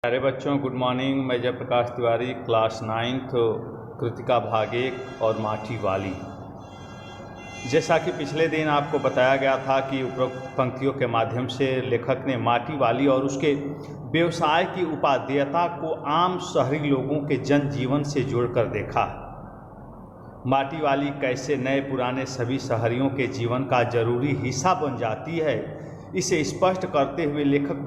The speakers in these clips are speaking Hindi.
प्यारे बच्चों, गुड मॉर्निंग। मैं जयप्रकाश तिवारी, क्लास 9th, कृतिका भाग 1 और माठी वाली। जैसा कि पिछले दिन आपको बताया गया था कि उपरोक्त पंक्तियों के माध्यम से लेखक ने माटी वाली और उसके व्यवसाय की उपादेयता को आम शहरी लोगों के जनजीवन से जोड़कर देखा। माटी वाली कैसे नए पुराने सभी शहरियों के जीवन का जरूरी हिस्सा बन जाती है, इसे स्पष्ट करते हुए लेखक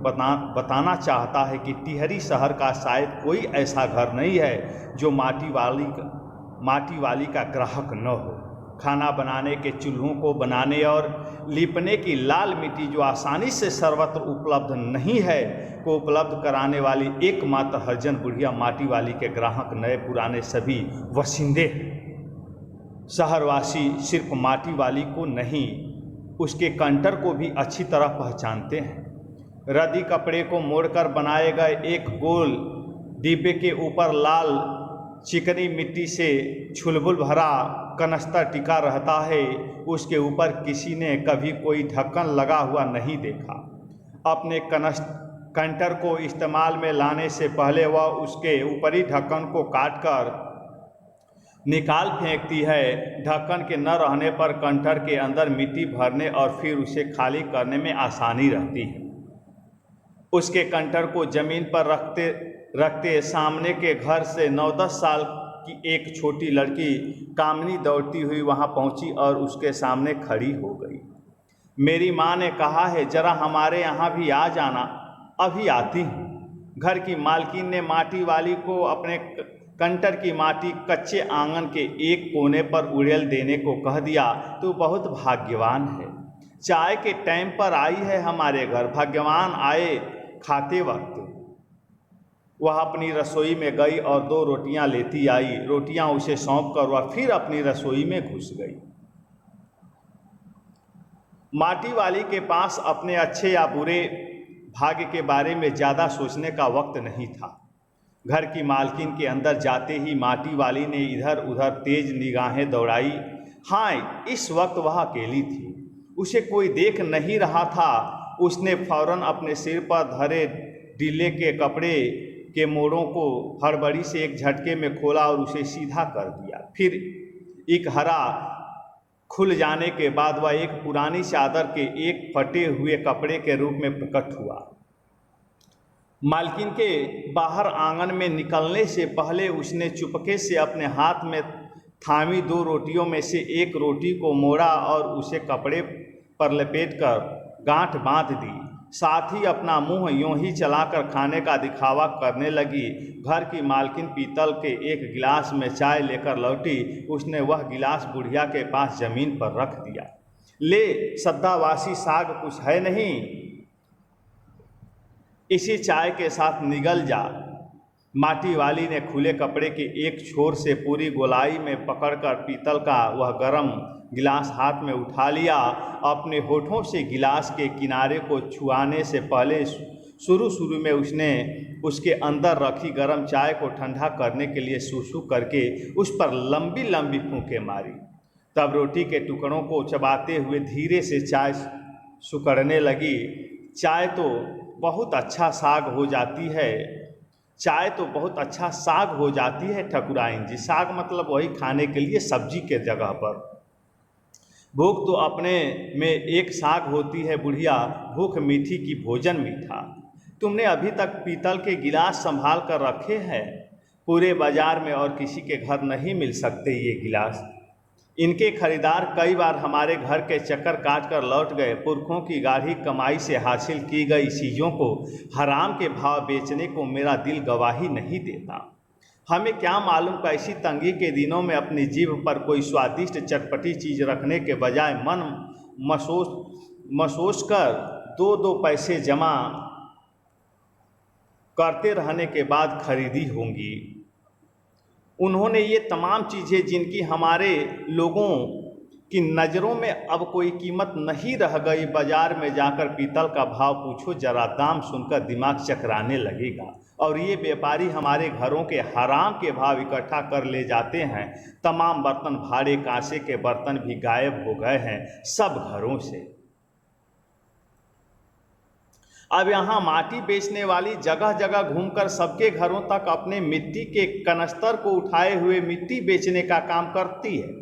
बताना चाहता है कि टिहरी शहर का शायद कोई ऐसा घर नहीं है जो माटी वाली का ग्राहक न हो। खाना बनाने के चूल्हों को बनाने और लीपने की लाल मिट्टी जो आसानी से सर्वत्र उपलब्ध नहीं है को उपलब्ध कराने वाली एकमात्र हरिजन बुढ़िया माटी वाली के ग्राहक नए पुराने सभी वसिंदे हैं। शहरवासी सिर्फ माटी वाली को नहीं, उसके कंटर को भी अच्छी तरह पहचानते हैं। रद्दी कपड़े को मोड़कर बनाए गए एक गोल डिब्बे के ऊपर लाल चिकनी मिट्टी से छुलबुल भरा कनस्तर टिका रहता है। उसके ऊपर किसी ने कभी कोई ढक्कन लगा हुआ नहीं देखा। अपने कंटर को इस्तेमाल में लाने से पहले वह उसके ऊपरी ढक्कन को काटकर निकाल फेंकती है। ढक्कन के न रहने पर कंटर के अंदर मिट्टी भरने और फिर उसे खाली करने में आसानी रहती है। उसके कंटर को जमीन पर रखते रखते सामने के घर से 9-10 साल की एक छोटी लड़की कामनी दौड़ती हुई वहां पहुंची और उसके सामने खड़ी हो गई। मेरी माँ ने कहा है जरा हमारे यहाँ भी आ जाना। अभी आती हूँ। घर की मालकिन ने माटी वाली को अपने कंटर की माटी कच्चे आंगन के एक कोने पर उड़ेल देने को कह दिया। तो बहुत भाग्यवान है, चाय के टाइम पर आई है हमारे घर। भाग्यवान आए खाते वक्त वह अपनी रसोई में गई और 2 रोटियां लेती आई। रोटियां उसे सौंप कर वह फिर अपनी रसोई में घुस गई। माटी वाली के पास अपने अच्छे या बुरे भाग्य के बारे में ज़्यादा सोचने का वक्त नहीं था। घर की मालकिन के अंदर जाते ही माटी वाली ने इधर उधर तेज निगाहें दौड़ाई। हाँ, इस वक्त वह अकेली थी, उसे कोई देख नहीं रहा था। उसने फौरन अपने सिर पर धरे ढीले के कपड़े के मोड़ों को हड़बड़ी से एक झटके में खोला और उसे सीधा कर दिया। फिर एक हरा खुल जाने के बाद वह एक पुरानी चादर के एक फटे हुए कपड़े के रूप में प्रकट हुआ। मालकिन के बाहर आंगन में निकलने से पहले उसने चुपके से अपने हाथ में थामी 2 रोटियों में से एक रोटी को मोड़ा और उसे कपड़े पर लपेटकर गांठ बांध दी। साथ ही अपना मुंह यूं ही चलाकर खाने का दिखावा करने लगी। घर की मालकिन पीतल के एक गिलास में चाय लेकर लौटी। उसने वह गिलास बुढ़िया के पास जमीन पर रख दिया। ले, सद्दावासी साग कुछ है नहीं, इसी चाय के साथ निगल जा। माटी वाली ने खुले कपड़े के एक छोर से पूरी गोलाई में पकड़कर पीतल का वह गर्म गिलास हाथ में उठा लिया। अपने होठों से गिलास के किनारे को छुआने से पहले शुरू में उसने उसके अंदर रखी गर्म चाय को ठंडा करने के लिए सूसू करके उस पर लंबी लंबी फूंकें मारी। तब रोटी के टुकड़ों को चबाते हुए धीरे से चाय सुकड़ने लगी। चाय तो बहुत अच्छा साग हो जाती है, चाय तो बहुत अच्छा साग हो जाती है ठकुराइन जी। साग मतलब वही खाने के लिए सब्जी के जगह पर। भूख तो अपने में एक साग होती है बुढ़िया, भूख मीठी की भोजन मीठा। तुमने अभी तक पीतल के गिलास संभाल कर रखे हैं, पूरे बाजार में और किसी के घर नहीं मिल सकते ये गिलास। इनके खरीदार कई बार हमारे घर के चक्कर काट कर लौट गए। पुरखों की गाढ़ी कमाई से हासिल की गई चीज़ों को हराम के भाव बेचने को मेरा दिल गवाही नहीं देता। हमें क्या मालूम कैसी तंगी के दिनों में अपनी जीभ पर कोई स्वादिष्ट चटपटी चीज़ रखने के बजाय मन मसोस कर 2-2 पैसे जमा करते रहने के बाद खरीदी होंगी। उन्होंने ये तमाम चीज़ें जिनकी हमारे लोगों की नज़रों में अब कोई कीमत नहीं रह गई, बाजार में जाकर पीतल का भाव पूछो जरा, दाम सुनकर दिमाग चकराने लगेगा। और ये व्यापारी हमारे घरों के हराम के भाव इकट्ठा कर ले जाते हैं। तमाम बर्तन भाड़े कांसे के बर्तन भी गायब हो गए हैं सब घरों से। अब यहाँ माटी बेचने वाली जगह जगह घूमकर सबके घरों तक अपने मिट्टी के कनस्तर को उठाए हुए मिट्टी बेचने का काम करती है।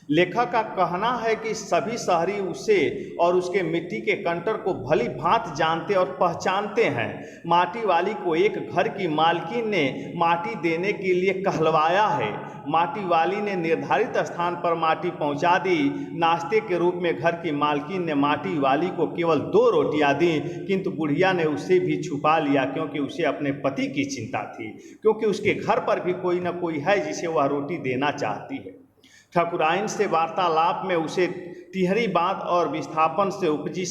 लेखक का कहना है कि सभी शहरी उसे और उसके मिट्टी के कंटर को भली भांति जानते और पहचानते हैं। माटी वाली को एक घर की मालकिन ने माटी देने के लिए कहलवाया है। माटी वाली ने निर्धारित स्थान पर माटी पहुंचा दी। नाश्ते के रूप में घर की मालकिन ने माटी वाली को केवल 2 रोटियां दी, किंतु बुढ़िया ने उसे भी छुपा लिया, क्योंकि उसे अपने पति की चिंता थी, क्योंकि उसके घर पर भी कोई न कोई है जिसे वह रोटी देना चाहती है। ठाकुराइन से वार्तालाप में उसे तिहरी बात और विस्थापन से उपजी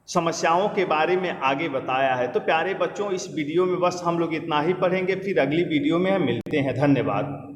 समस्याओं के बारे में आगे बताया है। तो प्यारे बच्चों, इस वीडियो में बस हम लोग इतना ही पढ़ेंगे, फिर अगली वीडियो में हम मिलते हैं। धन्यवाद।